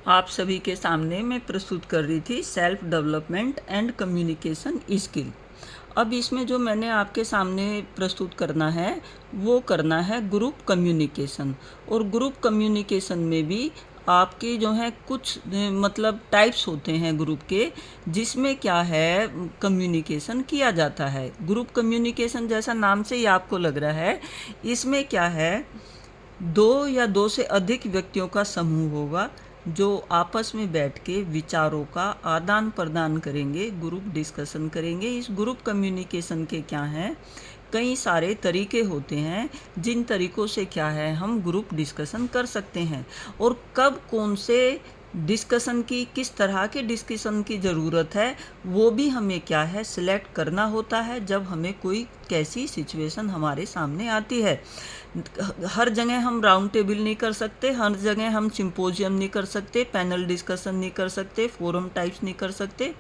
आप सभी के सामने मैं प्रस्तुत कर रही थी self development and communication skill. अब इसमें जो मैंने आपके सामने प्रस्तुत करना है वो करना है ग्रुप कम्युनिकेशन। और ग्रुप कम्युनिकेशन में भी आपके जो है कुछ मतलब टाइप्स होते हैं ग्रुप के, जिसमें क्या है कम्युनिकेशन किया जाता है। ग्रुप कम्युनिकेशन जैसा नाम से ही आपको लग रहा है, इसमें क्या है, दो या दो से अधिक व्यक्तियों का समूह होगा जो आपस में बैठ के विचारों का आदान प्रदान करेंगे, ग्रुप डिस्कशन करेंगे। इस ग्रुप कम्युनिकेशन के क्या हैं, कई सारे तरीके होते हैं जिन तरीक़ों से क्या है हम ग्रुप डिस्कशन कर सकते हैं। और कब कौन से डिस्कशन की, किस तरह के डिस्कशन की ज़रूरत है, वो भी हमें क्या है सिलेक्ट करना होता है जब हमें कोई कैसी सिचुएशन हमारे सामने आती है। हर जगह हम राउंड टेबल नहीं कर सकते, हर जगह हम सिंपोजियम नहीं कर सकते, पैनल डिस्कशन नहीं कर सकते, फोरम टाइप्स नहीं कर सकते।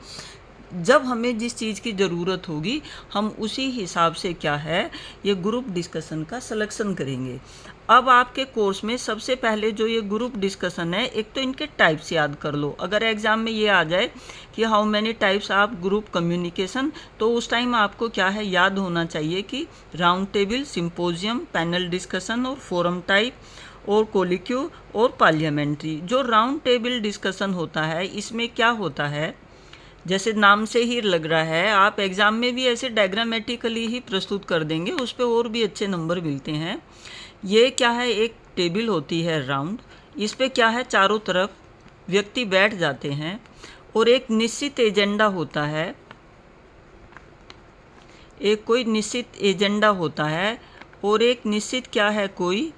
जब हमें जिस चीज़ की ज़रूरत होगी हम उसी हिसाब से क्या है ये ग्रुप डिस्कशन का सिलेक्शन करेंगे। अब आपके कोर्स में सबसे पहले जो ये ग्रुप डिस्कशन है, एक तो इनके टाइप्स याद कर लो। अगर एग्ज़ाम में ये आ जाए कि how many types of group communication, तो उस टाइम आपको क्या है याद होना चाहिए कि round table, symposium, panel discussion और फोरम टाइप और कोलिक्यू और पार्लियामेंट्री। जो राउंड टेबल डिस्कशन होता है इसमें क्या होता है, जैसे नाम से ही लग रहा है, आप एग्ज़ाम में भी ऐसे डायग्रामेटिकली ही प्रस्तुत कर देंगे, उस पर और भी अच्छे नंबर मिलते हैं। ये क्या है, एक टेबल होती है राउंड, इस पे क्या है चारों तरफ व्यक्ति बैठ जाते हैं और एक निश्चित एजेंडा होता है, एक कोई निश्चित एजेंडा होता है और एक निश्चित क्या है कोई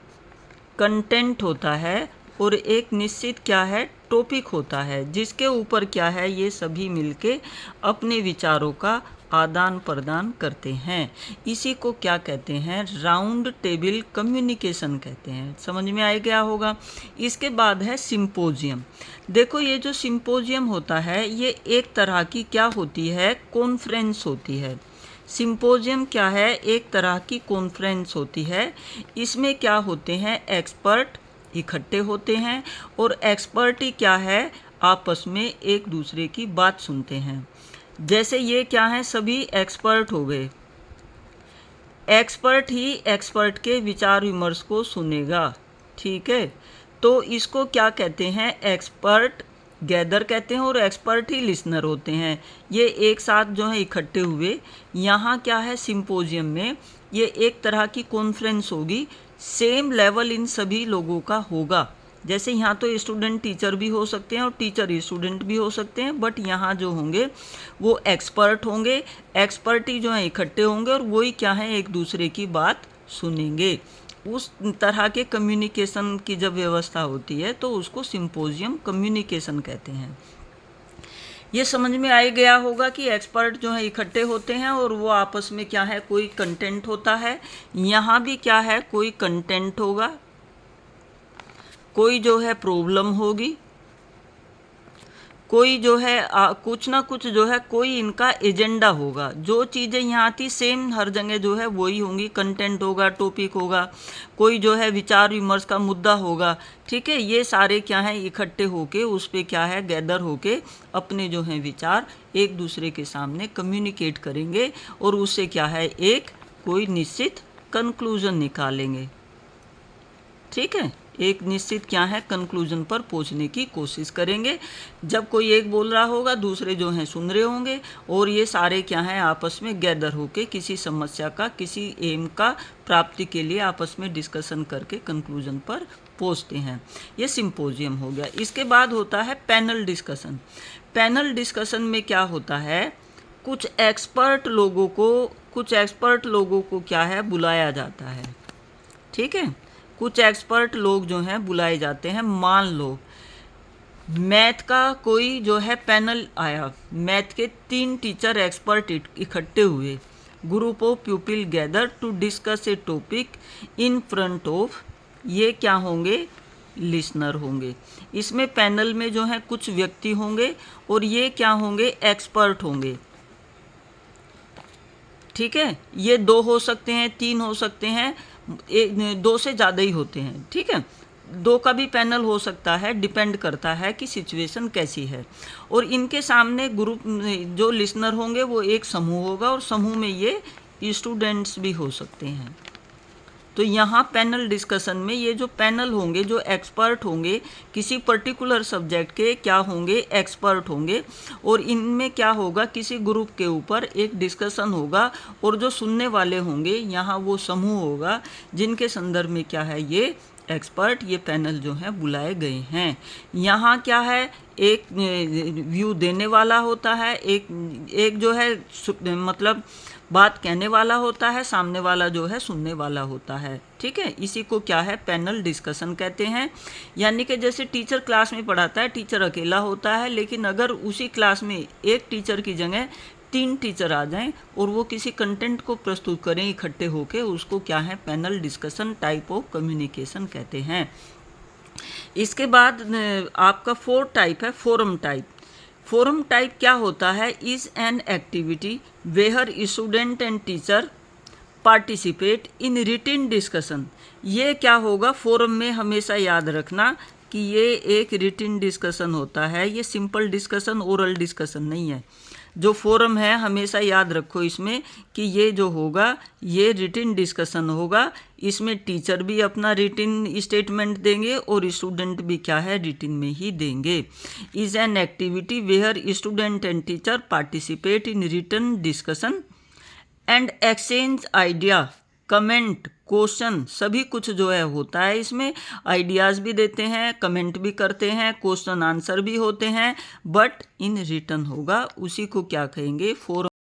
कंटेंट होता है और एक निश्चित क्या है टॉपिक होता है, जिसके ऊपर क्या है ये सभी मिलके अपने विचारों का आदान प्रदान करते हैं। इसी को क्या कहते हैं, राउंड टेबल कम्युनिकेशन कहते हैं। समझ में आ गया होगा। इसके बाद है सिंपोजियम। देखो ये जो सिंपोजियम होता है ये एक तरह की क्या होती है, कॉन्फ्रेंस होती है। सिंपोजियम क्या है, एक तरह की कॉन्फ्रेंस होती है। इसमें क्या होते हैं, एक्सपर्ट इकट्ठे होते हैं और एक्सपर्ट ही क्या है आपस में एक दूसरे की बात सुनते हैं। जैसे ये क्या है, सभी एक्सपर्ट हो गए, एक्सपर्ट ही एक्सपर्ट के विचार विमर्श को सुनेगा, ठीक है। तो इसको क्या कहते हैं, एक्सपर्ट गैदर कहते हैं और एक्सपर्ट ही लिसनर होते हैं। ये एक साथ जो है इकट्ठे हुए, यहाँ क्या है सिंपोजियम में ये एक तरह की कॉन्फ्रेंस होगी, सेम लेवल इन सभी लोगों का होगा। जैसे यहाँ तो स्टूडेंट टीचर भी हो सकते हैं और टीचर स्टूडेंट भी हो सकते हैं, बट यहाँ जो होंगे वो एक्सपर्ट होंगे, एक्सपर्ट ही जो है इकट्ठे होंगे और वही क्या है एक दूसरे की बात सुनेंगे। उस तरह के कम्युनिकेशन की जब व्यवस्था होती है तो उसको सिंपोजियम कम्युनिकेशन कहते हैं। ये समझ में आ गया होगा कि एक्सपर्ट जो है इकट्ठे होते हैं और वो आपस में क्या है कोई कंटेंट होता है। यहाँ भी क्या है कोई कंटेंट होगा, कोई जो है प्रॉब्लम होगी, कोई जो है कुछ ना कुछ जो है कोई इनका एजेंडा होगा। जो चीज़ें यहाँ थी सेम हर जगह जो है वही होंगी, कंटेंट होगा, टॉपिक होगा, कोई जो है विचार विमर्श का मुद्दा होगा, ठीक है। ये सारे क्या हैं इकट्ठे होके उस पर क्या है गैदर होके अपने जो हैं विचार एक दूसरे के सामने कम्युनिकेट करेंगे और उससे क्या है एक कोई निश्चित कंक्लूजन निकालेंगे, ठीक है। एक निश्चित क्या है कंक्लूजन पर पहुंचने की कोशिश करेंगे। जब कोई एक बोल रहा होगा दूसरे जो हैं सुन रहे होंगे और ये सारे क्या हैं आपस में गैदर होके किसी समस्या का, किसी एम का प्राप्ति के लिए आपस में डिस्कशन करके कंक्लूजन पर पहुंचते हैं। ये सिंपोजियम हो गया। इसके बाद होता है पैनल डिस्कशन। पैनल डिस्कशन में क्या होता है, कुछ एक्सपर्ट लोगों को क्या है बुलाया जाता है, ठीक है। कुछ एक्सपर्ट लोग जो हैं बुलाए जाते हैं। मान लो मैथ का कोई जो है पैनल आया, मैथ के 3 टीचर एक्सपर्ट इकट्ठे हुए, group of people gather to discuss a topic in front of, ये क्या होंगे लिसनर होंगे। इसमें पैनल में जो है कुछ व्यक्ति होंगे और ये क्या होंगे एक्सपर्ट होंगे, ठीक है। ये 2 हो सकते हैं, 3 हो सकते हैं, 2 से ज़्यादा ही होते हैं, ठीक है। दो का भी पैनल हो सकता है, डिपेंड करता है कि सिचुएशन कैसी है। और इनके सामने ग्रुप जो लिसनर होंगे वो एक समूह होगा और समूह में ये स्टूडेंट्स भी हो सकते हैं। तो यहाँ पैनल डिस्कशन में ये जो पैनल होंगे, जो एक्सपर्ट होंगे किसी पर्टिकुलर सब्जेक्ट के, क्या होंगे, एक्सपर्ट होंगे, और इनमें क्या होगा, किसी ग्रुप के ऊपर एक डिस्कशन होगा और जो सुनने वाले होंगे यहाँ वो समूह होगा जिनके संदर्भ में क्या है, ये एक्सपर्ट, ये पैनल जो है बुलाए गए हैं। यहाँ क्या है, एक व्यू देने वाला होता है, एक जो है मतलब बात कहने वाला होता है, सामने वाला जो है सुनने वाला होता है। ठीक है, इसी को क्या है, पैनल डिस्कशन कहते हैं। यानी कि जैसे टीचर क्लास में पढ़ाता है, टीचर अकेला होता है, लेकिन अगर उसी क्लास में एक टीचर की जगह 3 टीचर आ जाएं और वो किसी कंटेंट को प्रस्तुत करें इकट्ठे होके, उसको क्या है, panel discussion type of communication कहते हैं। इसके बाद आपका 4 टाइप है, फोरम टाइप। फोरम टाइप क्या होता है, is an activity where student and teacher participate in written discussion. ये क्या होगा, फोरम में हमेशा याद रखना कि ये एक रिटन डिस्कशन होता है, ये सिंपल डिस्कशन, ओरल डिस्कशन नहीं है। जो फोरम है हमेशा याद रखो इसमें कि ये जो होगा ये रिटन डिस्कशन होगा, इसमें टीचर भी अपना रिटन स्टेटमेंट देंगे और स्टूडेंट भी क्या है, रिटन में ही देंगे। Is an activity where student and teacher participate in written discussion and exchange idea, comment, question, सभी कुछ जो है होता है। इसमें आइडियाज़ भी देते हैं, कमेंट भी करते हैं, क्वेश्चन आंसर भी होते हैं, बट इन रिटन होगा। उसी को क्या कहेंगे, फोरम